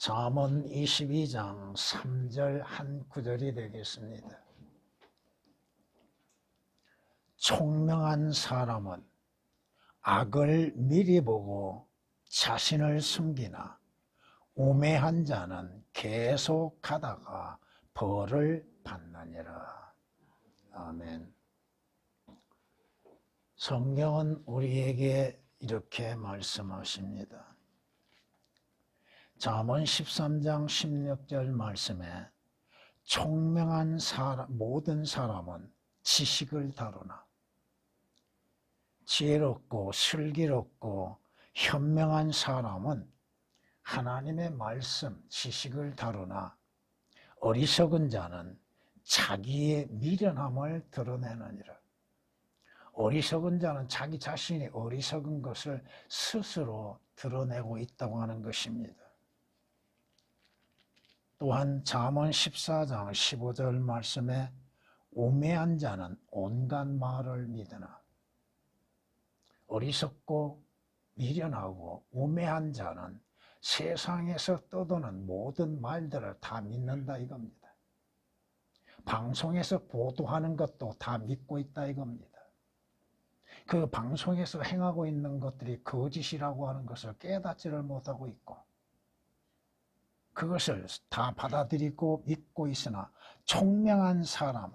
잠언 22장 3절 한 구절이 되겠습니다. 총명한 사람은 악을 미리 보고 자신을 숨기나 우매한 자는 계속 가다가 벌을 받느니라. 아멘. 성경은 우리에게 이렇게 말씀하십니다. 잠언 13장 16절 말씀에 총명한 모든 사람은 지식을 다루나 지혜롭고 슬기롭고 현명한 사람은 하나님의 말씀, 지식을 다루나 어리석은 자는 자기의 미련함을 드러내느니라. 어리석은 자는 자기 자신이 어리석은 것을 스스로 드러내고 있다고 하는 것입니다. 또한 잠언 14장 15절 말씀에 우매한 자는 온갖 말을 믿으나 어리석고 미련하고 우매한 자는 세상에서 떠도는 모든 말들을 다 믿는다 이겁니다. 방송에서 보도하는 것도 다 믿고 있다 이겁니다. 그 방송에서 행하고 있는 것들이 거짓이라고 하는 것을 깨닫지를 못하고 있고 그것을 다 받아들이고 믿고 있으나 총명한 사람,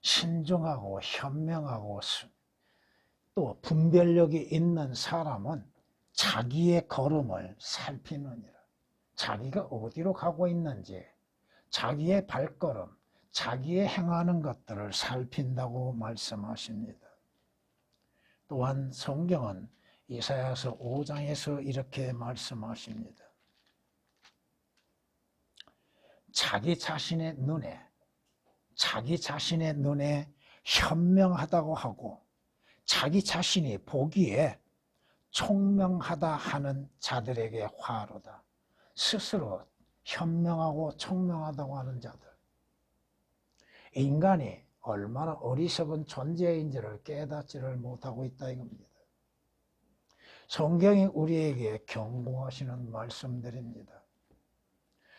신중하고 현명하고 또 분별력이 있는 사람은 자기의 걸음을 살피느니라. 자기가 어디로 가고 있는지 자기의 발걸음, 자기의 행하는 것들을 살핀다고 말씀하십니다. 또한 성경은 이사야서 5장에서 이렇게 말씀하십니다. 자기 자신의 눈에 현명하다고 하고 자기 자신이 보기에 총명하다 하는 자들에게 화로다. 스스로 현명하고 총명하다고 하는 자들. 인간이 얼마나 어리석은 존재인지를 깨닫지를 못하고 있다 이겁니다. 성경이 우리에게 경고하시는 말씀들입니다.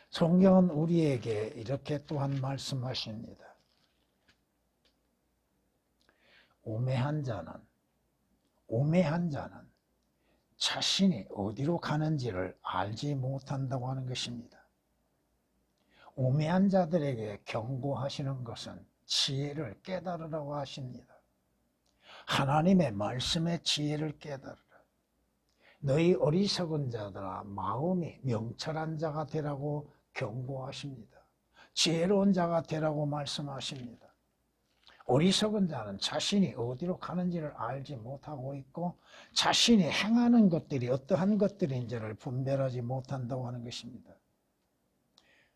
성경은 우리에게 이렇게 또한 말씀하십니다. 우매한 자는 자신이 어디로 가는지를 알지 못한다고 하는 것입니다. 우매한 자들에게 경고하시는 것은 지혜를 깨달으라고 하십니다. 하나님의 말씀의 지혜를 깨달으라. 너희 어리석은 자들아 마음이 명철한 자가 되라고 경고하십니다. 지혜로운 자가 되라고 말씀하십니다. 어리석은 자는 자신이 어디로 가는지를 알지 못하고 있고 자신이 행하는 것들이 어떠한 것들인지를 분별하지 못한다고 하는 것입니다.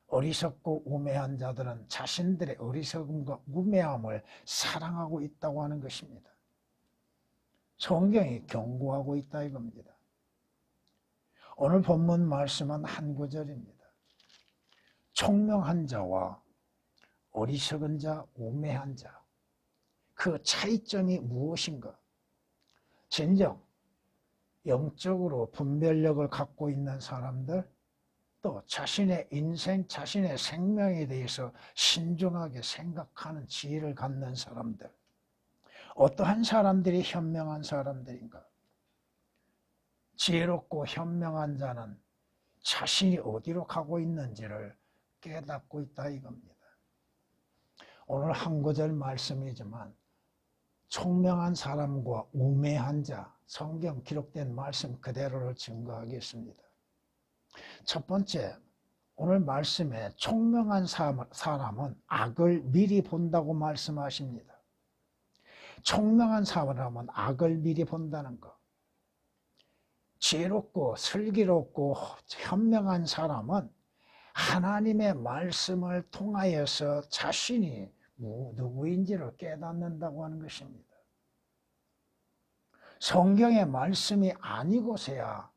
어리석고 우매한 자들은 자신들의 어리석음과 우매함을 사랑하고 있다고 하는 것입니다. 성경이 경고하고 있다 이겁니다. 오늘 본문 말씀은 한 구절입니다. 총명한 자와 어리석은 자, 우매한 자, 그 차이점이 무엇인가? 진정 영적으로 분별력을 갖고 있는 사람들, 또 자신의 인생, 자신의 생명에 대해서 신중하게 생각하는 지혜를 갖는 사람들, 어떠한 사람들이 현명한 사람들인가? 지혜롭고 현명한 자는 자신이 어디로 가고 있는지를 깨닫고 있다 이겁니다. 오늘 한 구절 말씀이지만 총명한 사람과 우매한 자, 성경 기록된 말씀 그대로를 증거하겠습니다. 첫 번째, 오늘 말씀에 총명한 사람은 악을 미리 본다고 말씀하십니다. 총명한 사람은 악을 미리 본다는 것. 지혜롭고 슬기롭고 현명한 사람은 하나님의 말씀을 통하여서 자신이 누구인지를 깨닫는다고 하는 것입니다. 성경의 말씀이 아니고서야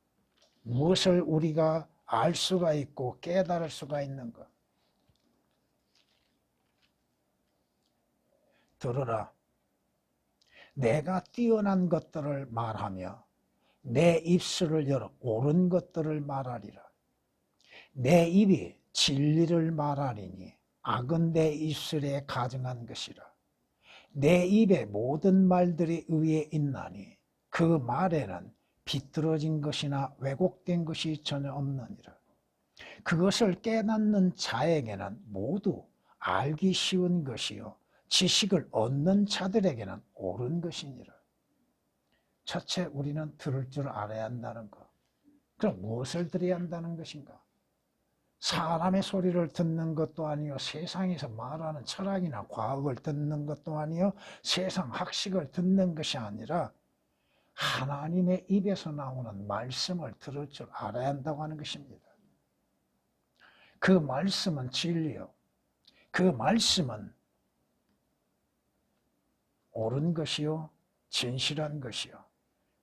무엇을 우리가 알 수가 있고 깨달을 수가 있는가? 들으라. 내가 뛰어난 것들을 말하며 내 입술을 열어 옳은 것들을 말하리라. 내 입이 진리를 말하리니 악은 내 입술에 가증한 것이라. 내 입의 모든 말들이 의에 있나니 그 말에는 비뚤어진 것이나 왜곡된 것이 전혀 없느니라. 그것을 깨닫는 자에게는 모두 알기 쉬운 것이요 지식을 얻는 자들에게는 옳은 것이니라. 첫째, 우리는 들을 줄 알아야 한다는 것. 그럼 무엇을 들어야 한다는 것인가? 사람의 소리를 듣는 것도 아니요 세상에서 말하는 철학이나 과학을 듣는 것도 아니요 세상 학식을 듣는 것이 아니라 하나님의 입에서 나오는 말씀을 들을 줄 알아야 한다고 하는 것입니다. 그 말씀은 진리요. 그 말씀은 옳은 것이요 진실한 것이요.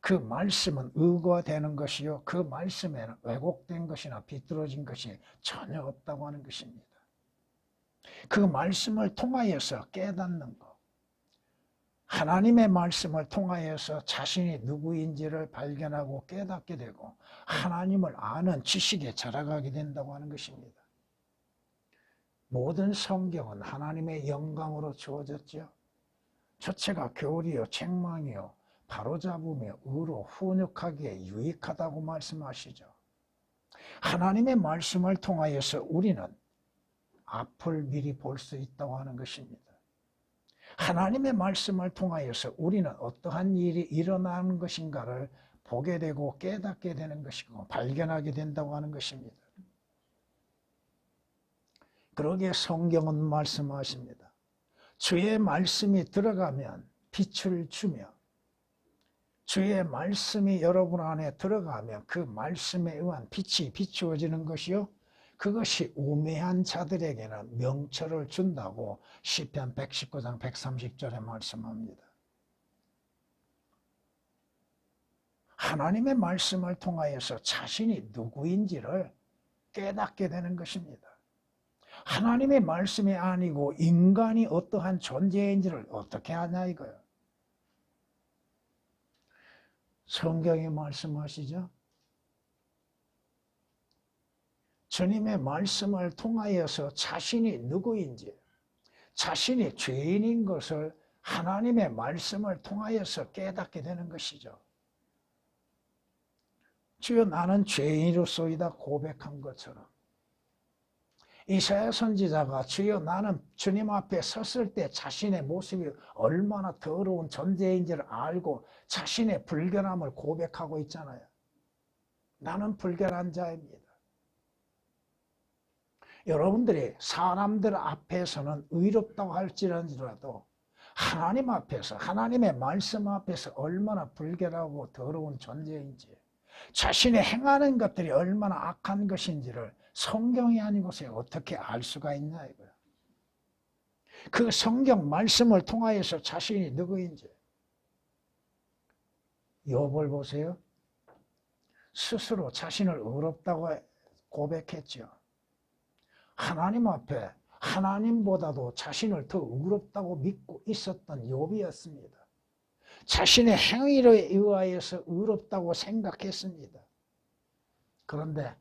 그 말씀은 의가 되는 것이요 그 말씀에는 왜곡된 것이나 비뚤어진 것이 전혀 없다고 하는 것입니다. 그 말씀을 통하여서 깨닫는 것, 하나님의 말씀을 통하여서 자신이 누구인지를 발견하고 깨닫게 되고 하나님을 아는 지식에 자라가게 된다고 하는 것입니다. 모든 성경은 하나님의 영광으로 주어졌죠. 첫째가 교리요 책망이요 바로잡으며 의로 훈육하기에 유익하다고 말씀하시죠. 하나님의 말씀을 통하여서 우리는 앞을 미리 볼 수 있다고 하는 것입니다. 하나님의 말씀을 통하여서 우리는 어떠한 일이 일어나는 것인가를 보게 되고 깨닫게 되는 것이고 발견하게 된다고 하는 것입니다. 그러기에 성경은 말씀하십니다. 주의 말씀이 들어가면 빛을 주며 주의 말씀이 여러분 안에 들어가면 그 말씀에 의한 빛이 비추어지는 것이요 그것이 우매한 자들에게는 명철을 준다고 시편 119장 130절에 말씀합니다. 하나님의 말씀을 통하여서 자신이 누구인지를 깨닫게 되는 것입니다. 하나님의 말씀이 아니고 인간이 어떠한 존재인지를 어떻게 아냐 이거예요. 성경이 말씀하시죠. 주님의 말씀을 통하여서 자신이 누구인지, 자신이 죄인인 것을 하나님의 말씀을 통하여서 깨닫게 되는 것이죠. 주여 나는 죄인으로소이다 고백한 것처럼 이사야 선지자가 주여 나는 주님 앞에 섰을 때 자신의 모습이 얼마나 더러운 존재인지를 알고 자신의 불결함을 고백하고 있잖아요. 나는 불결한 자입니다. 여러분들이 사람들 앞에서는 의롭다고 할지라도 하나님 앞에서 하나님의 말씀 앞에서 얼마나 불결하고 더러운 존재인지 자신의 행하는 것들이 얼마나 악한 것인지를 성경이 아니고서 어떻게 알 수가 있냐 이거야. 그 성경 말씀을 통하여서 자신이 누구인지 욥을 보세요. 스스로 자신을 의롭다고 고백했죠. 하나님 앞에 하나님보다도 자신을 더 의롭다고 믿고 있었던 욥이었습니다. 자신의 행위에 의하여서 의롭다고 생각했습니다. 그런데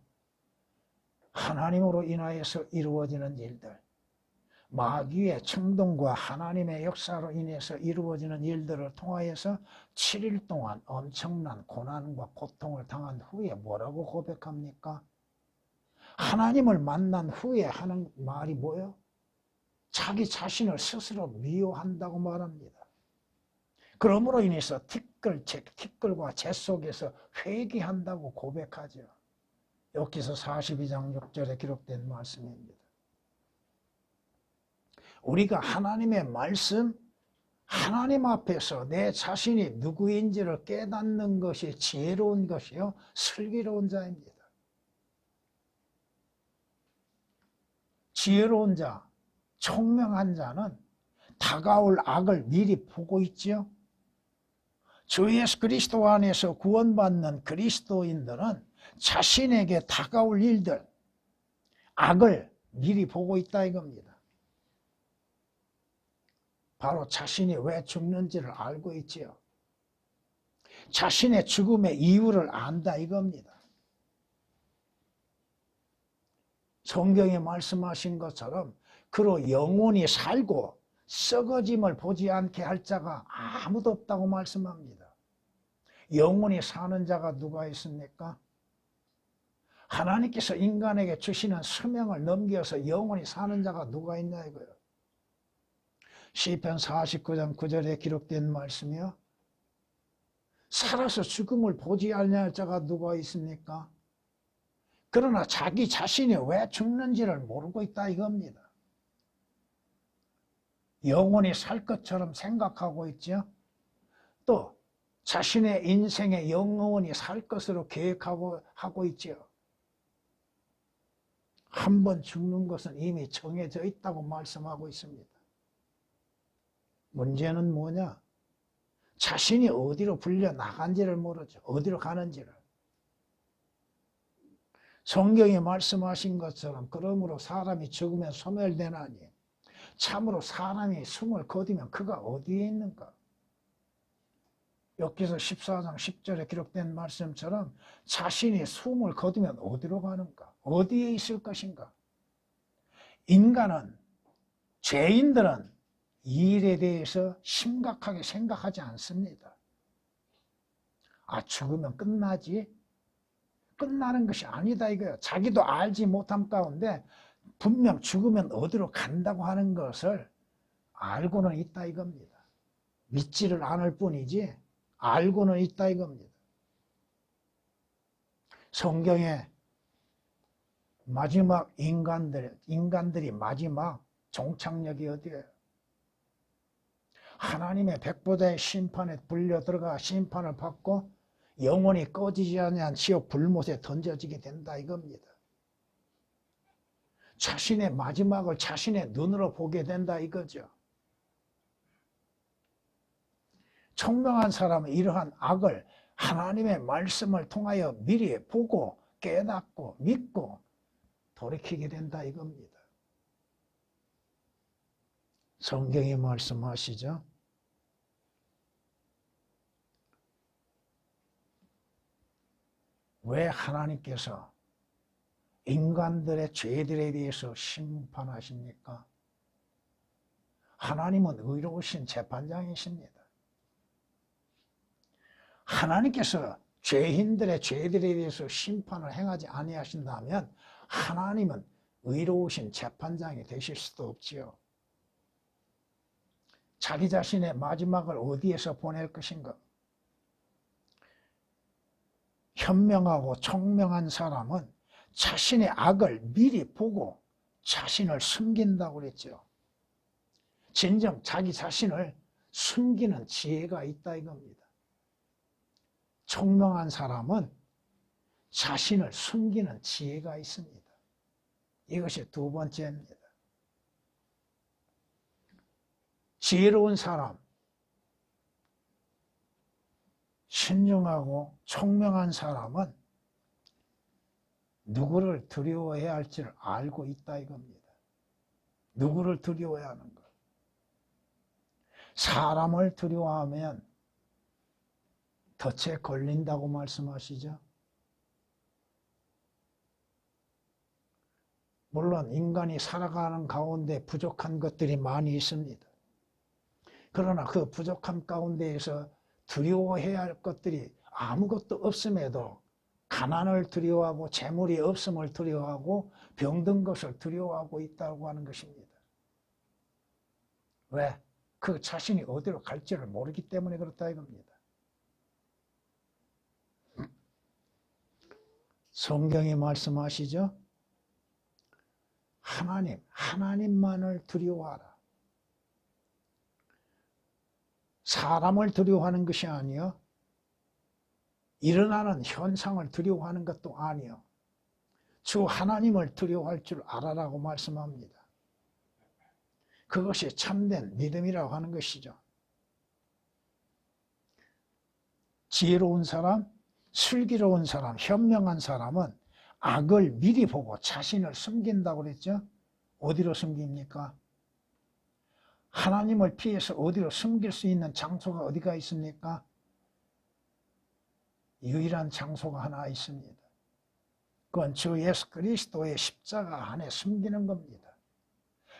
하나님으로 인하여서 이루어지는 일들, 마귀의 충동과 하나님의 역사로 인해서 이루어지는 일들을 통하여서 7일 동안 엄청난 고난과 고통을 당한 후에 뭐라고 고백합니까? 하나님을 만난 후에 하는 말이 뭐예요? 자기 자신을 스스로 미워한다고 말합니다. 그러므로 인해서 티끌과 재 속에서 회개한다고 고백하죠. 욥기서 42장 6절에 기록된 말씀입니다. 우리가 하나님의 말씀, 하나님 앞에서 내 자신이 누구인지를 깨닫는 것이 지혜로운 것이요 슬기로운 자입니다. 지혜로운 자, 총명한 자는 다가올 악을 미리 보고 있지요. 주 예수 그리스도 안에서 구원받는 그리스도인들은 자신에게 다가올 일들, 악을 미리 보고 있다 이겁니다. 바로 자신이 왜 죽는지를 알고 있지요. 자신의 죽음의 이유를 안다 이겁니다. 성경에 말씀하신 것처럼 그로 영원히 살고 썩어짐을 보지 않게 할 자가 아무도 없다고 말씀합니다. 영원히 사는 자가 누가 있습니까? 하나님께서 인간에게 주시는 수명을 넘겨서 영원히 사는 자가 누가 있냐 이거요. 시편 49장 9절에 기록된 말씀이요. 살아서 죽음을 보지 않을 자가 누가 있습니까? 그러나 자기 자신이 왜 죽는지를 모르고 있다 이겁니다. 영원히 살 것처럼 생각하고 있죠. 또 자신의 인생에 영원히 살 것으로 계획하고 하고 있죠. 한 번 죽는 것은 이미 정해져 있다고 말씀하고 있습니다. 문제는 뭐냐? 자신이 어디로 불려 나간지를 모르죠. 어디로 가는지를. 성경이 말씀하신 것처럼 그러므로 사람이 죽으면 소멸되나니 참으로 사람이 숨을 거두면 그가 어디에 있는가? 욥기서 14장 10절에 기록된 말씀처럼 자신이 숨을 거두면 어디로 가는가? 어디에 있을 것인가? 인간은, 죄인들은 이 일에 대해서 심각하게 생각하지 않습니다. 아, 죽으면 끝나지? 끝나는 것이 아니다 이거예요. 자기도 알지 못함 가운데 분명 죽으면 어디로 간다고 하는 것을 알고는 있다 이겁니다. 믿지를 않을 뿐이지 알고는 있다 이겁니다. 성경에 마지막 인간들이 마지막 종착역이 어디예요? 하나님의 백보자의 심판에 불려 들어가 심판을 받고 영원히 꺼지지 않는 지옥 불못에 던져지게 된다 이겁니다. 자신의 마지막을 자신의 눈으로 보게 된다 이거죠. 청명한 사람은 이러한 악을 하나님의 말씀을 통하여 미리 보고 깨닫고 믿고 돌이키게 된다 이겁니다. 성경이 말씀하시죠. 왜 하나님께서 인간들의 죄들에 대해서 심판하십니까? 하나님은 의로우신 재판장이십니다. 하나님께서 죄인들의 죄들에 대해서 심판을 행하지 아니하신다면 하나님은 의로우신 재판장이 되실 수도 없지요. 자기 자신의 마지막을 어디에서 보낼 것인가? 현명하고 총명한 사람은 자신의 악을 미리 보고 자신을 숨긴다고 그랬죠. 진정 자기 자신을 숨기는 지혜가 있다 이겁니다. 총명한 사람은 자신을 숨기는 지혜가 있습니다. 이것이 두 번째입니다. 지혜로운 사람, 신중하고 총명한 사람은 누구를 두려워해야 할지를 알고 있다 이겁니다. 누구를 두려워해야 하는가? 사람을 두려워하면 덫에 걸린다고 말씀하시죠. 물론 인간이 살아가는 가운데 부족한 것들이 많이 있습니다. 그러나 그 부족함 가운데에서 두려워해야 할 것들이 아무것도 없음에도 가난을 두려워하고 재물이 없음을 두려워하고 병든 것을 두려워하고 있다고 하는 것입니다. 왜? 그 자신이 어디로 갈지를 모르기 때문에 그렇다 이겁니다. 성경이 말씀하시죠. 하나님만을 두려워하라. 사람을 두려워하는 것이 아니요. 일어나는 현상을 두려워하는 것도 아니요. 주 하나님을 두려워할 줄 알아라고 말씀합니다. 그것이 참된 믿음이라고 하는 것이죠. 지혜로운 사람, 슬기로운 사람, 현명한 사람은 악을 미리 보고 자신을 숨긴다고 그랬죠. 어디로 숨깁니까? 하나님을 피해서 어디로 숨길 수 있는 장소가 어디가 있습니까? 유일한 장소가 하나 있습니다. 그건 주 예수 그리스도의 십자가 안에 숨기는 겁니다.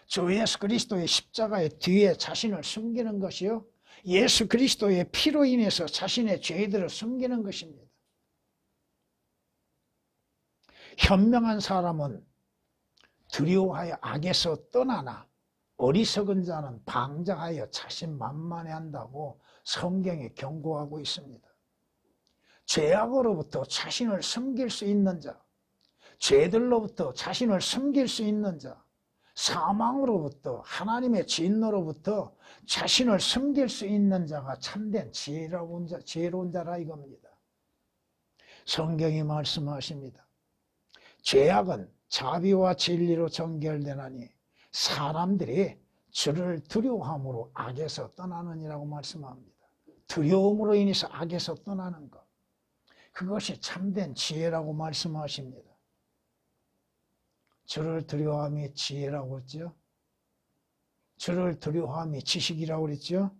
주 예수 그리스도의 십자가의 뒤에 자신을 숨기는 것이요, 예수 그리스도의 피로 인해서 자신의 죄들을 숨기는 것입니다. 현명한 사람은 두려워하여 악에서 떠나나 어리석은 자는 방자하여 자신만만해한다고 성경에 경고하고 있습니다. 죄악으로부터 자신을 숨길 수 있는 자, 죄들로부터 자신을 숨길 수 있는 자, 사망으로부터, 하나님의 진노로부터 자신을 숨길 수 있는 자가 참된 지혜로운 자라 이겁니다. 성경이 말씀하십니다. 죄악은 자비와 진리로 정결되나니 사람들이 주를 두려워함으로 악에서 떠나느니라고 말씀합니다. 두려움으로 인해서 악에서 떠나는 것, 그것이 참된 지혜라고 말씀하십니다. 주를 두려워함이 지혜라고 했죠. 주를 두려워함이 지식이라고 그랬죠.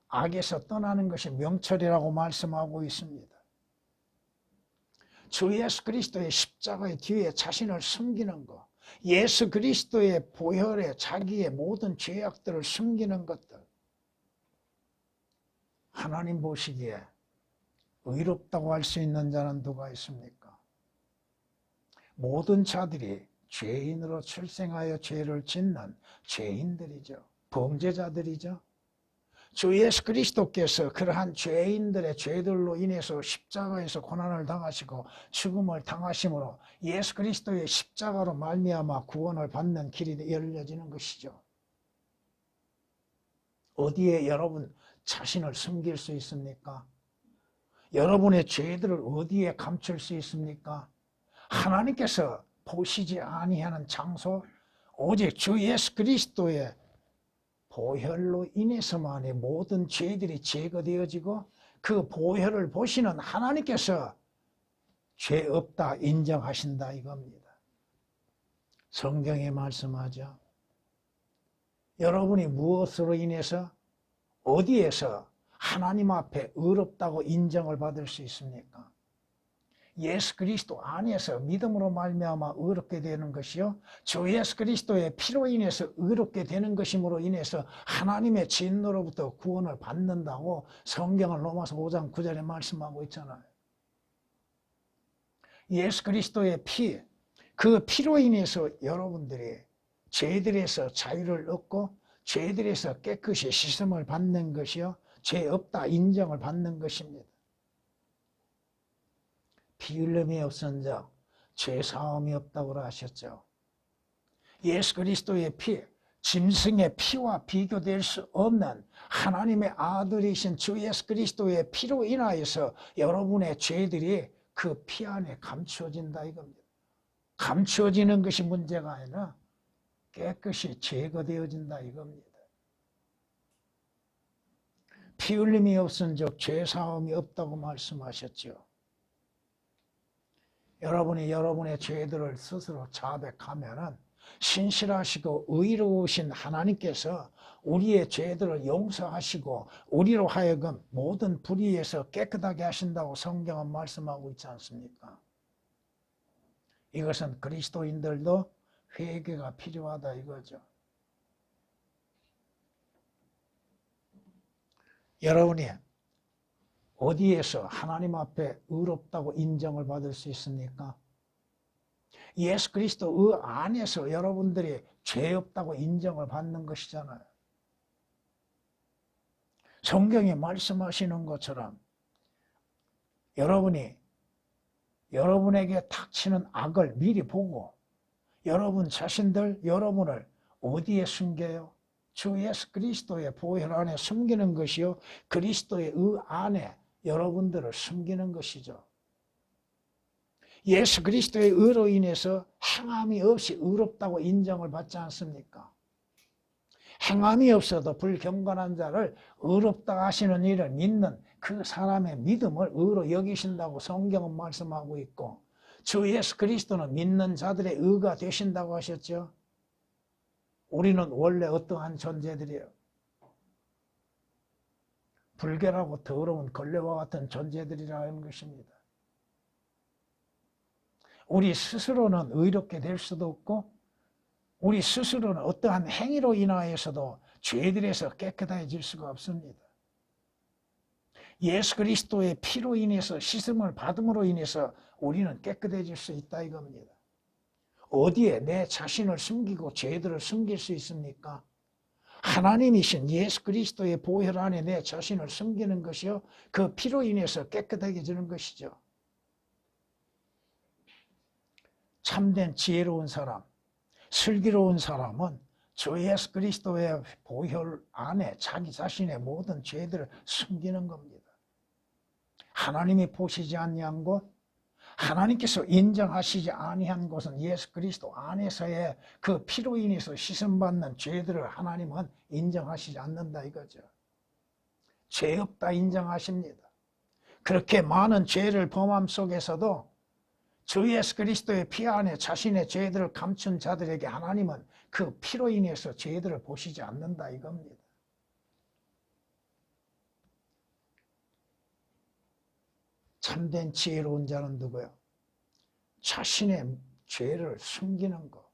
악에서 떠나는 것이 명철이라고 말씀하고 있습니다. 주 예수 그리스도의 십자가의 뒤에 자신을 숨기는 것, 예수 그리스도의 보혈에 자기의 모든 죄악들을 숨기는 것들, 하나님 보시기에 의롭다고 할 수 있는 자는 누가 있습니까? 모든 자들이 죄인으로 출생하여 죄를 짓는 죄인들이죠. 범죄자들이죠. 주 예수 그리스도께서 그러한 죄인들의 죄들로 인해서 십자가에서 고난을 당하시고 죽음을 당하심으로 예수 그리스도의 십자가로 말미암아 구원을 받는 길이 열려지는 것이죠. 어디에 여러분 자신을 숨길 수 있습니까? 여러분의 죄들을 어디에 감출 수 있습니까? 하나님께서 보시지 아니하는 장소, 오직 주 예수 그리스도의 보혈로 인해서만이 모든 죄들이 제거되어지고 그 보혈을 보시는 하나님께서 죄 없다 인정하신다 이겁니다. 성경에 말씀하죠. 여러분이 무엇으로 인해서 어디에서 하나님 앞에 의롭다고 인정을 받을 수 있습니까? 예수 그리스도 안에서 믿음으로 말미암아 의롭게 되는 것이요, 주 예수 그리스도의 피로 인해서 의롭게 되는 것임으로 인해서 하나님의 진노로부터 구원을 받는다고 성경은 로마서 5장 9절에 말씀하고 있잖아요. 예수 그리스도의 피, 그 피로 인해서 여러분들이 죄들에서 자유를 얻고 죄들에서 깨끗이 씻음을 받는 것이요, 죄 없다 인정을 받는 것입니다. 피 흘림이 없은 자, 죄 사함이 없다고 하셨죠. 예수 그리스도의 피, 짐승의 피와 비교될 수 없는 하나님의 아들이신 주 예수 그리스도의 피로 인하여서 여러분의 죄들이 그 피 안에 감추어진다 이겁니다. 감추어지는 것이 문제가 아니라 깨끗이 제거되어진다 이겁니다. 피 흘림이 없은즉 죄 사함이 없다고 말씀하셨죠. 여러분이 여러분의 죄들을 스스로 자백하면은 신실하시고 의로우신 하나님께서 우리의 죄들을 용서하시고 우리로 하여금 모든 불의에서 깨끗하게 하신다고 성경은 말씀하고 있지 않습니까? 이것은 그리스도인들도 회개가 필요하다 이거죠. 여러분이 어디에서 하나님 앞에 의롭다고 인정을 받을 수 있습니까? 예수 그리스도 안에서 여러분들이 죄 없다고 인정을 받는 것이잖아요. 성경이 말씀하시는 것처럼 여러분이 여러분에게 닥치는 악을 미리 보고 여러분 자신들, 여러분을 어디에 숨겨요? 주 예수 그리스도의 보혈 안에 숨기는 것이요, 그리스도의 안에 여러분들을 숨기는 것이죠. 예수 그리스도의 의로 인해서 행함이 없이 의롭다고 인정을 받지 않습니까? 행함이 없어도 불경건한 자를 의롭다 하시는 일을 믿는 그 사람의 믿음을 의로 여기신다고 성경은 말씀하고 있고, 주 예수 그리스도는 믿는 자들의 의가 되신다고 하셨죠. 우리는 원래 어떠한 존재들이에요? 불결하고 더러운 걸레와 같은 존재들이라는 것입니다. 우리 스스로는 의롭게 될 수도 없고 우리 스스로는 어떠한 행위로 인하여서도 죄들에서 깨끗해질 수가 없습니다. 예수 그리스도의 피로 인해서 씻음을 받음으로 인해서 우리는 깨끗해질 수 있다 이겁니다. 어디에 내 자신을 숨기고 죄들을 숨길 수 있습니까? 하나님이신 예수 그리스도의 보혈 안에 내 자신을 숨기는 것이요 그 피로 인해서 깨끗해지는 것이죠. 참된 지혜로운 사람, 슬기로운 사람은 주 예수 그리스도의 보혈 안에 자기 자신의 모든 죄들을 숨기는 겁니다. 하나님이 보시지 아니한 곳, 하나님께서 인정하시지 아니한 곳은 예수 그리스도 안에서의 그 피로 인해서 씻음받는 죄들을 하나님은 인정하시지 않는다 이거죠. 죄 없다 인정하십니다. 그렇게 많은 죄를 범함 속에서도 주 예수 그리스도의 피 안에 자신의 죄들을 감춘 자들에게 하나님은 그 피로 인해서 죄들을 보시지 않는다 이겁니다. 참된 지혜로운 자는 누구요? 자신의 죄를 숨기는 것.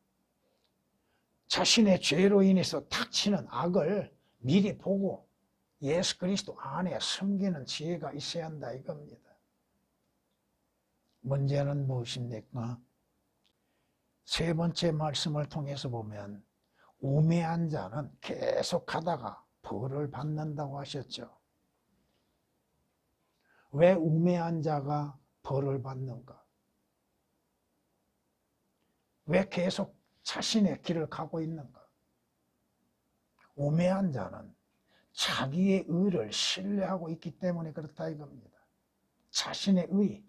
자신의 죄로 인해서 닥치는 악을 미리 보고 예수 그리스도 안에 숨기는 지혜가 있어야 한다 이겁니다. 문제는 무엇입니까? 세 번째 말씀을 통해서 보면 우매한 자는 계속 가다가 벌을 받는다고 하셨죠. 왜 우매한 자가 벌을 받는가? 왜 계속 자신의 길을 가고 있는가? 우매한 자는 자기의 의를 신뢰하고 있기 때문에 그렇다 이겁니다. 자신의 의,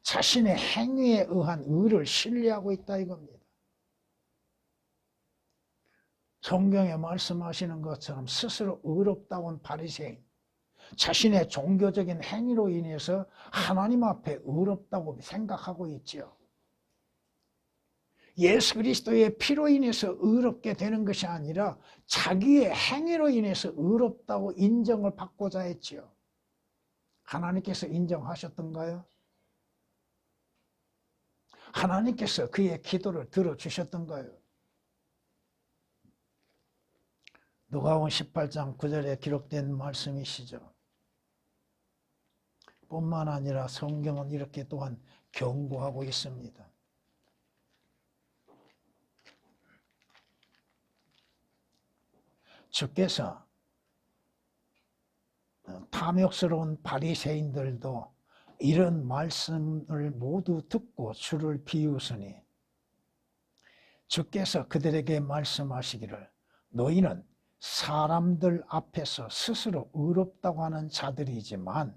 자신의 행위에 의한 의를 신뢰하고 있다 이겁니다. 성경에 말씀하시는 것처럼 스스로 의롭다운 바리새인, 자신의 종교적인 행위로 인해서 하나님 앞에 의롭다고 생각하고 있지요. 예수 그리스도의 피로 인해서 의롭게 되는 것이 아니라 자기의 행위로 인해서 의롭다고 인정을 받고자 했지요. 하나님께서 인정하셨던가요? 하나님께서 그의 기도를 들어주셨던가요? 누가복음 18장 9절에 기록된 말씀이시죠. 뿐만 아니라 성경은 이렇게 또한 경고하고 있습니다. 주께서 탐욕스러운 바리새인들도 이런 말씀을 모두 듣고 주를 비웃으니 주께서 그들에게 말씀하시기를 너희는 사람들 앞에서 스스로 의롭다고 하는 자들이지만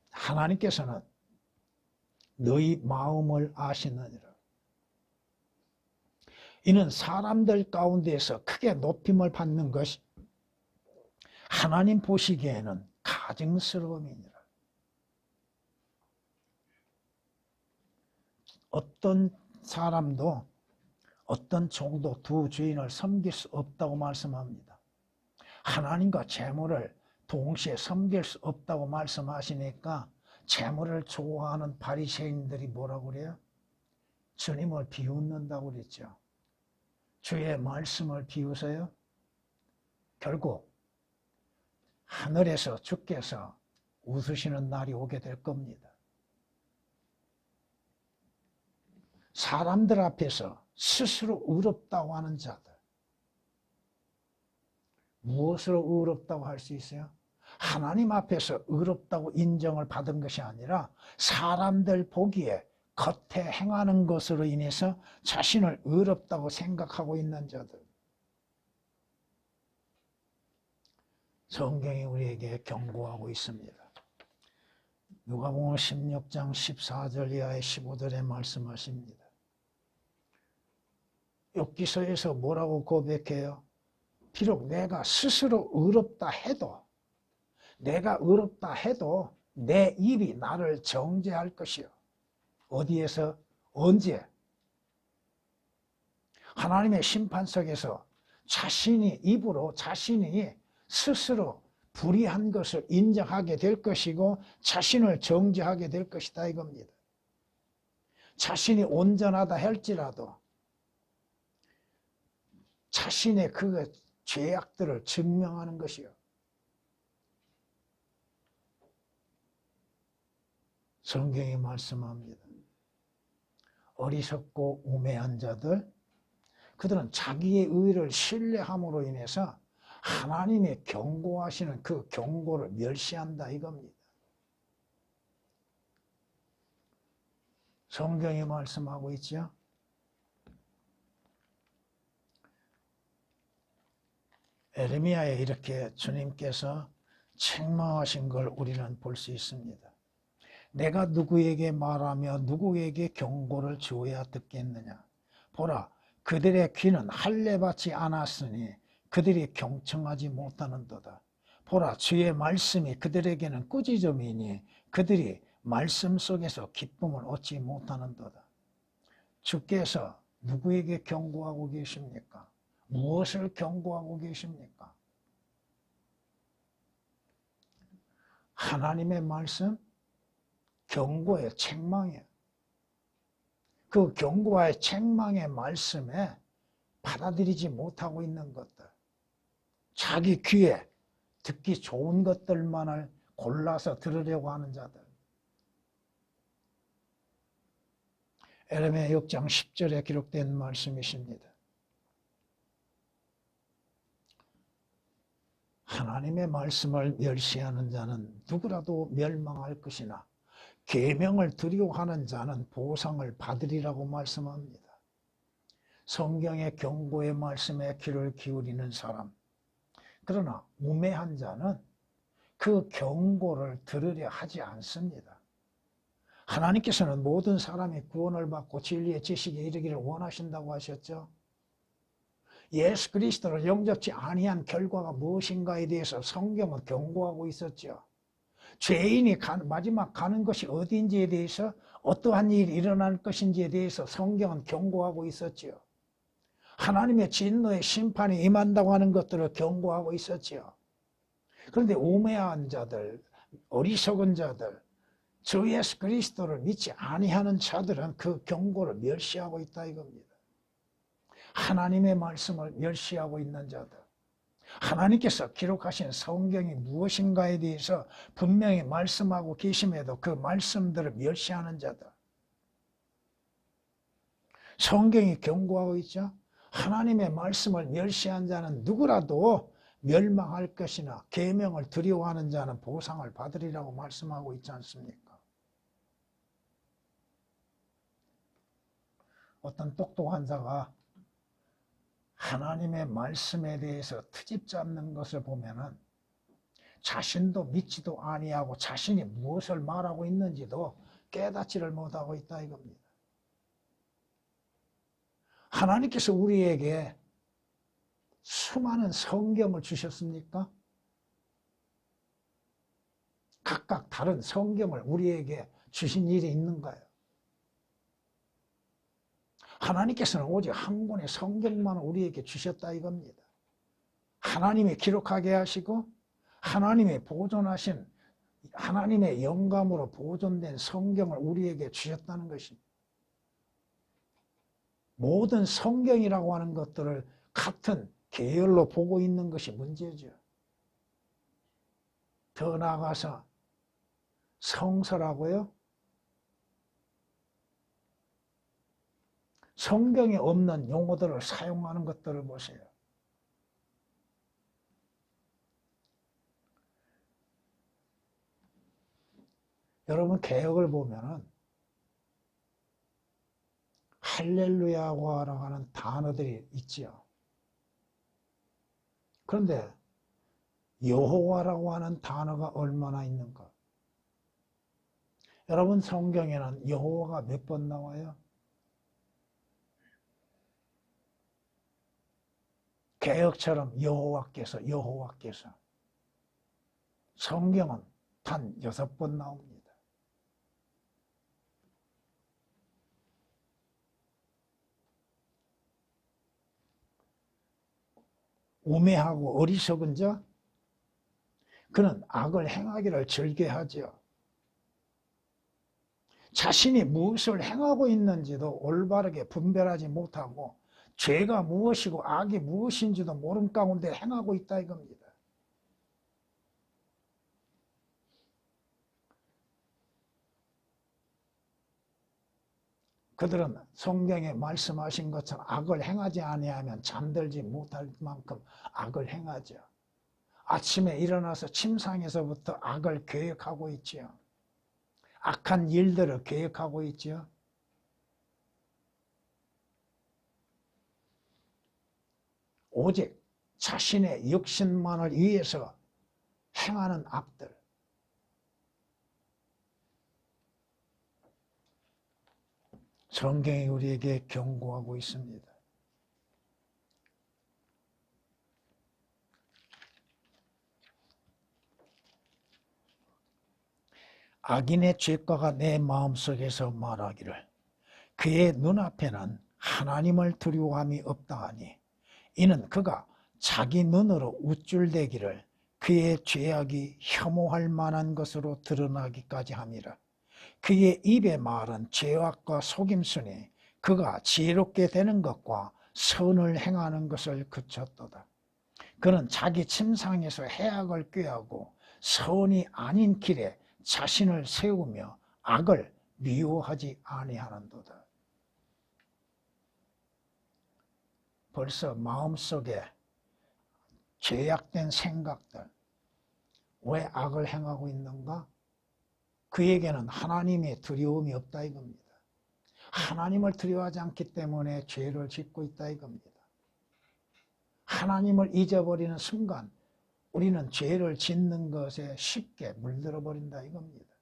하나님께서는 너희 마음을 아시느니라. 이는 사람들 가운데에서 크게 높임을 받는 것이 하나님 보시기에는 가증스러움이니라. 어떤 사람도 어떤 종도 두 주인을 섬길 수 없다고 말씀합니다. 하나님과 재물을 동시에 섬길 수 없다고 말씀하시니까 재물을 좋아하는 바리새인들이 뭐라고 그래요? 주님을 비웃는다고 그랬죠. 주의 말씀을 비웃어요? 결국 하늘에서 주께서 웃으시는 날이 오게 될 겁니다. 사람들 앞에서 스스로 의롭다고 하는 자들. 무엇으로 의롭다고 할 수 있어요? 하나님 앞에서 의롭다고 인정을 받은 것이 아니라 사람들 보기에 겉에 행하는 것으로 인해서 자신을 의롭다고 생각하고 있는 자들. 성경이 우리에게 경고하고 있습니다. 누가복음 16장 14절 이하의 15절에 말씀하십니다. 욥기서에서 뭐라고 고백해요? 비록 내가 스스로 의롭다 해도 내 입이 나를 정죄할 것이요. 어디에서? 언제? 하나님의 심판석에서 자신이 입으로 자신이 스스로 불의한 것을 인정하게 될 것이고 자신을 정죄하게 될 것이다 이겁니다. 자신이 온전하다 할지라도 자신의 그 죄악들을 증명하는 것이요. 성경이 말씀합니다. 어리석고 우매한 자들, 그들은 자기의 의를 신뢰함으로 인해서 하나님의 경고하시는 그 경고를 멸시한다 이겁니다. 성경이 말씀하고 있죠. 에레미야에 이렇게 주님께서 책망하신 걸 우리는 볼 수 있습니다. 내가 누구에게 말하며 누구에게 경고를 주어야 듣겠느냐. 보라, 그들의 귀는 할례받지 않았으니 그들이 경청하지 못하는도다. 보라, 주의 말씀이 그들에게는 꾸짖음이니 그들이 말씀 속에서 기쁨을 얻지 못하는도다. 주께서 누구에게 경고하고 계십니까? 무엇을 경고하고 계십니까? 하나님의 말씀, 경고의 책망이에요. 그 경고와의 책망의 말씀에 받아들이지 못하고 있는 것들, 자기 귀에 듣기 좋은 것들만을 골라서 들으려고 하는 자들. 에레미야 6장 10절에 기록된 말씀이십니다. 하나님의 말씀을 멸시하는 자는 누구라도 멸망할 것이나 계명을 두려워하는 자는 보상을 받으리라고 말씀합니다. 성경의 경고의 말씀에 귀를 기울이는 사람, 그러나 우매한 자는 그 경고를 들으려 하지 않습니다. 하나님께서는 모든 사람이 구원을 받고 진리의 지식에 이르기를 원하신다고 하셨죠. 예수 그리스도를 영접지 아니한 결과가 무엇인가에 대해서 성경은 경고하고 있었죠. 죄인이 마지막 가는 것이 어디인지에 대해서, 어떠한 일이 일어날 것인지에 대해서 성경은 경고하고 있었지요. 하나님의 진노의 심판이 임한다고 하는 것들을 경고하고 있었지요. 그런데 우매한 자들, 어리석은 자들, 주 예수 그리스도를 믿지 아니하는 자들은 그 경고를 멸시하고 있다 이겁니다. 하나님의 말씀을 멸시하고 있는 자들, 하나님께서 기록하신 성경이 무엇인가에 대해서 분명히 말씀하고 계심에도 그 말씀들을 멸시하는 자들. 성경이 경고하고 있죠. 하나님의 말씀을 멸시한 자는 누구라도 멸망할 것이나 계명을 두려워하는 자는 보상을 받으리라고 말씀하고 있지 않습니까? 어떤 똑똑한 자가 하나님의 말씀에 대해서 트집 잡는 것을 보면은 자신도 믿지도 아니하고 자신이 무엇을 말하고 있는지도 깨닫지를 못하고 있다 이겁니다. 하나님께서 우리에게 수많은 성경을 주셨습니까? 각각 다른 성경을 우리에게 주신 일이 있는가요? 하나님께서는 오직 한 권의 성경만 우리에게 주셨다 이겁니다. 하나님이 기록하게 하시고 하나님이 보존하신, 하나님의 영감으로 보존된 성경을 우리에게 주셨다는 것입니다. 모든 성경이라고 하는 것들을 같은 계열로 보고 있는 것이 문제죠. 더 나아가서 성서라고요? 성경에 없는 용어들을 사용하는 것들을 보세요. 여러분 개역을 보면은 할렐루야라고 하는 단어들이 있지요. 그런데 여호와라고 하는 단어가 얼마나 있는가? 여러분 성경에는 여호와가 몇 번 나와요? 개역처럼 여호와께서. 성경은 단 6번 나옵니다. 우매하고 어리석은 자, 그는 악을 행하기를 즐겨하죠. 자신이 무엇을 행하고 있는지도 올바르게 분별하지 못하고 죄가 무엇이고 악이 무엇인지도 모른 가운데 행하고 있다 이겁니다. 그들은 성경에 말씀하신 것처럼 악을 행하지 아니하면 잠들지 못할 만큼 악을 행하죠. 아침에 일어나서 침상에서부터 악을 계획하고 있지요. 악한 일들을 계획하고 있지요. 오직 자신의 육신만을 위해서 행하는 악들. 성경이 우리에게 경고하고 있습니다. 악인의 죄가가 내 마음속에서 말하기를 그의 눈앞에는 하나님을 두려워함이 없다 하니 이는 그가 자기 눈으로 우쭐대기를 그의 죄악이 혐오할 만한 것으로 드러나기까지 함이라. 그의 입의 말은 죄악과 속임수니 그가 지혜롭게 되는 것과 선을 행하는 것을 그쳤도다. 그는 자기 침상에서 해악을 꾀하고 선이 아닌 길에 자신을 세우며 악을 미워하지 아니하는도다. 벌써 마음속에 죄악된 생각들, 왜 악을 행하고 있는가? 그에게는 하나님의 두려움이 없다 이겁니다. 하나님을 두려워하지 않기 때문에 죄를 짓고 있다 이겁니다. 하나님을 잊어버리는 순간 우리는 죄를 짓는 것에 쉽게 물들어 버린다 이겁니다.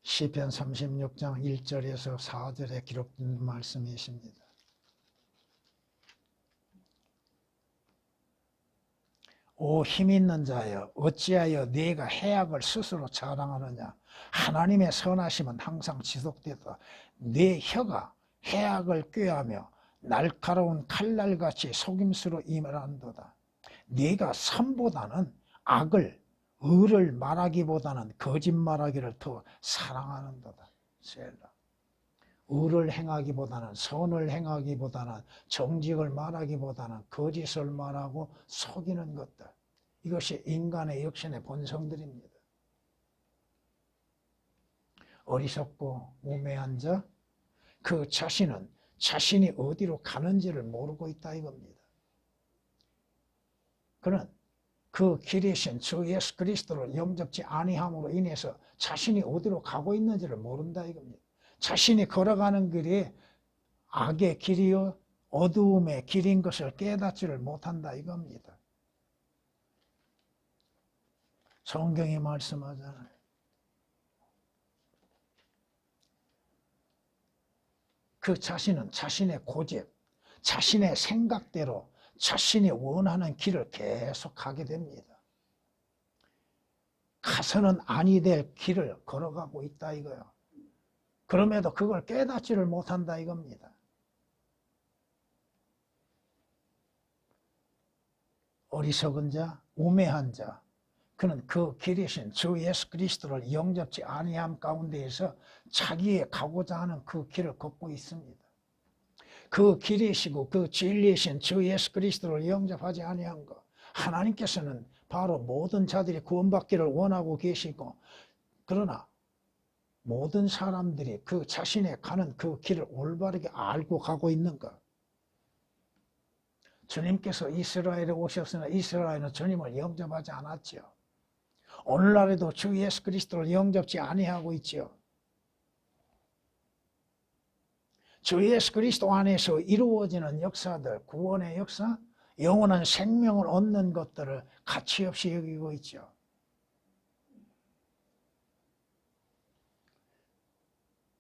시편 36장 1절에서 4절에 기록된 말씀이십니다. 오 힘있는 자여 어찌하여 네가 해악을 스스로 자랑하느냐. 하나님의 선하심은 항상 지속되다. 네 혀가 해악을 꾀하며 날카로운 칼날같이 속임수로 임한도다. 네가 선보다는 악을 의를 말하기보다는 거짓말하기를 더 사랑하는도다. 셀라. 의를 행하기보다는 선을 행하기보다는 정직을 말하기보다는 거짓을 말하고 속이는 것들. 이것이 인간의 역신의 본성들입니다. 어리석고 우매한 자, 그 자신은 자신이 어디로 가는지를 모르고 있다 이겁니다. 그는 그 길이신 주 예수 그리스도를 영접지 아니함으로 인해서 자신이 어디로 가고 있는지를 모른다 이겁니다. 자신이 걸어가는 길이 악의 길이요 어두움의 길인 것을 깨닫지를 못한다 이겁니다. 성경이 말씀하잖아요. 그 자신은 자신의 고집, 자신의 생각대로 자신이 원하는 길을 계속 가게 됩니다. 가서는 아니 될 길을 걸어가고 있다 이거예요. 그럼에도 그걸 깨닫지를 못한다 이겁니다. 어리석은 자, 우매한 자, 그는 그 길이신 주 예수 그리스도를 영접지 아니함 가운데에서 자기의 가고자 하는 그 길을 걷고 있습니다. 그 길이시고 그 진리이신 주 예수 그리스도를 영접하지 아니한 것, 하나님께서는 바로 모든 자들이 구원받기를 원하고 계시고, 그러나 모든 사람들이 그 자신의 가는 그 길을 올바르게 알고 가고 있는 것. 주님께서 이스라엘에 오셨으나 이스라엘은 주님을 영접하지 않았죠. 오늘날에도 주 예수 그리스도를 영접지 아니하고 있죠. 주 예수 그리스도 안에서 이루어지는 역사들, 구원의 역사, 영원한 생명을 얻는 것들을 가치없이 여기고 있죠.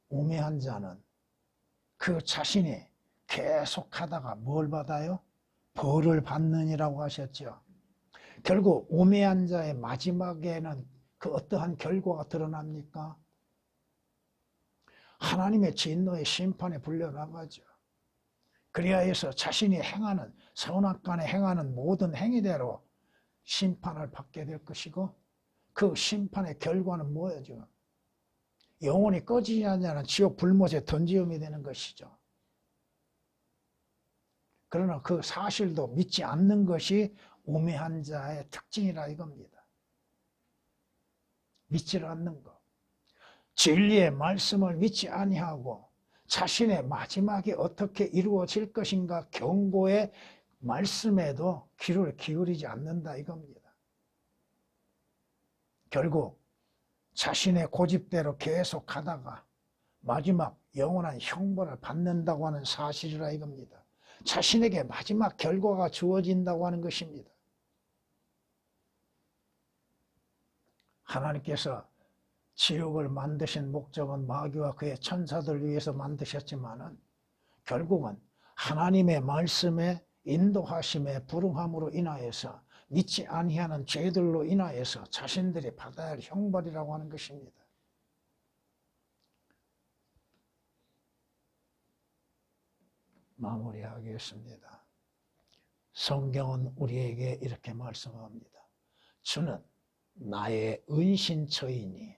우매한 자는 그 자신이 계속하다가 뭘 받아요? 벌을 받느니라고 하셨죠. 결국 우매한 자의 마지막에는 그 어떠한 결과가 드러납니까? 하나님의 진노의 심판에 불려나가죠. 그래야 해서 자신이 행하는 선악간에 행하는 모든 행위대로 심판을 받게 될 것이고, 그 심판의 결과는 뭐예요? 영원히 꺼지지 않는 지옥 불못에 던지음이 되는 것이죠. 그러나 그 사실도 믿지 않는 것이 우매한 자의 특징이라 이겁니다. 믿지를 않는 것. 진리의 말씀을 믿지 아니하고 자신의 마지막이 어떻게 이루어질 것인가 경고의 말씀에도 귀를 기울이지 않는다 이겁니다. 결국 자신의 고집대로 계속 가다가 마지막 영원한 형벌을 받는다고 하는 사실이라 이겁니다. 자신에게 마지막 결과가 주어진다고 하는 것입니다. 하나님께서 지옥을 만드신 목적은 마귀와 그의 천사들을 위해서 만드셨지만은 결국은 하나님의 말씀에 인도하심에 불응함으로 인하여서 믿지 아니하는 죄들로 인하여서 자신들이 받아야 할 형벌이라고 하는 것입니다. 마무리하겠습니다. 성경은 우리에게 이렇게 말씀합니다. 주는 나의 은신처이니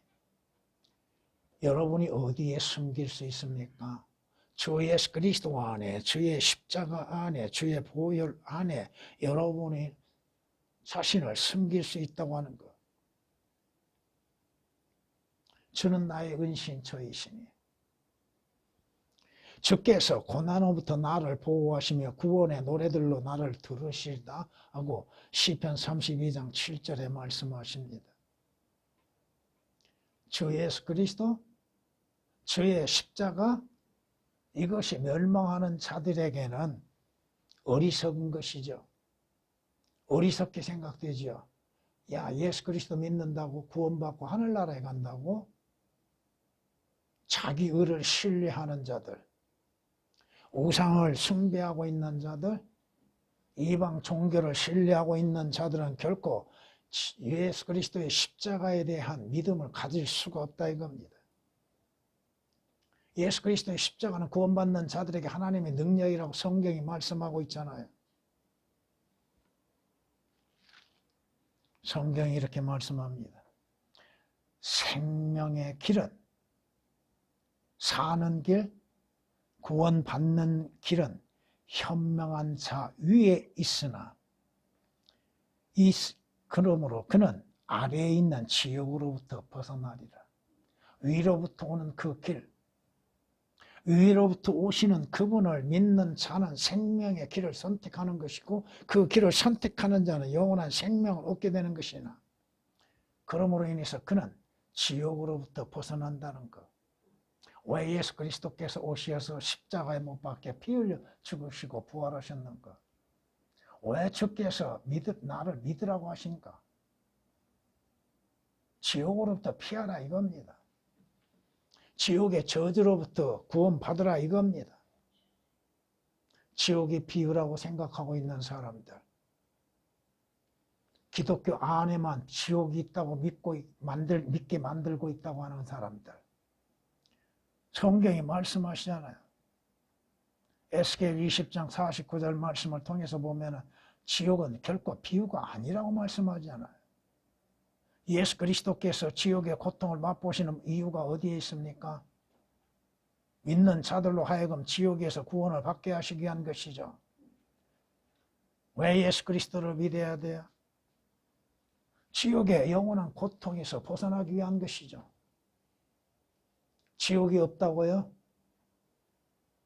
여러분이 어디에 숨길 수 있습니까? 주 예수 그리스도 안에, 주의 십자가 안에, 주의 보혈 안에 여러분이 자신을 숨길 수 있다고 하는 것. 주는 나의 은신처이시니 주께서 고난으로부터 나를 보호하시며 구원의 노래들로 나를 들으시다 하고 시편 32장 7절에 말씀하십니다. 주 예수 그리스도, 주의 십자가, 이것이 멸망하는 자들에게는 어리석은 것이죠. 어리석게 생각되죠. 야, 예수 그리스도 믿는다고 구원받고 하늘나라에 간다고? 자기 의를 신뢰하는 자들, 우상을 숭배하고 있는 자들, 이방 종교를 신뢰하고 있는 자들은 결코 예수 그리스도의 십자가에 대한 믿음을 가질 수가 없다 이겁니다. 예수 그리스도의 십자가는 구원받는 자들에게 하나님의 능력이라고 성경이 말씀하고 있잖아요. 성경이 이렇게 말씀합니다. 생명의 길은, 사는 길, 구원받는 길은 현명한 자 위에 있으나 그러므로 그는 아래에 있는 지옥으로부터 벗어나리라. 위로부터 오는 그 길, 위로부터 오시는 그분을 믿는 자는 생명의 길을 선택하는 것이고 그 길을 선택하는 자는 영원한 생명을 얻게 되는 것이나 그러므로 인해서 그는 지옥으로부터 벗어난다는 것. 왜 예수 그리스도께서 오셔서 십자가에 못 박혀 피 흘려 죽으시고 부활하셨는가? 왜 주께서 나를 믿으라고 하신가? 지옥으로부터 피하라 이겁니다. 지옥의 저주로부터 구원받으라 이겁니다. 지옥이 비유라고 생각하고 있는 사람들, 기독교 안에만 지옥이 있다고 믿게 만들고 있다고 하는 사람들, 성경이 말씀하시잖아요. 에스겔 20장 49절 말씀을 통해서 보면 지옥은 결코 비유가 아니라고 말씀하잖아요. 예수 그리스도께서 지옥의 고통을 맛보시는 이유가 어디에 있습니까? 믿는 자들로 하여금 지옥에서 구원을 받게 하시기 위한 것이죠. 왜 예수 그리스도를 믿어야 돼요? 지옥의 영원한 고통에서 벗어나기 위한 것이죠. 지옥이 없다고요?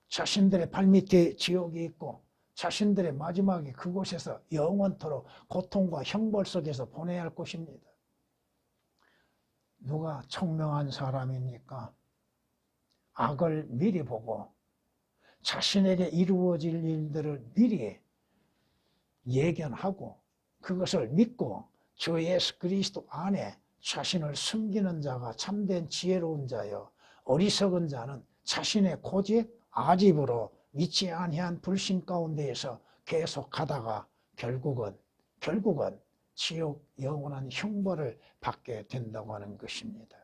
자신들의 발밑에 지옥이 있고 자신들의 마지막이 그곳에서 영원토록 고통과 형벌 속에서 보내야 할 것입니다. 누가 총명한 사람입니까? 악을 미리 보고 자신에게 이루어질 일들을 미리 예견하고 그것을 믿고 주 예수 그리스도 안에 자신을 숨기는 자가 참된 지혜로운 자여, 어리석은 자는 자신의 고집, 아집으로 믿지 아니한 불신 가운데에서 계속 가다가 결국은 지옥 영원한 형벌을 받게 된다고 하는 것입니다.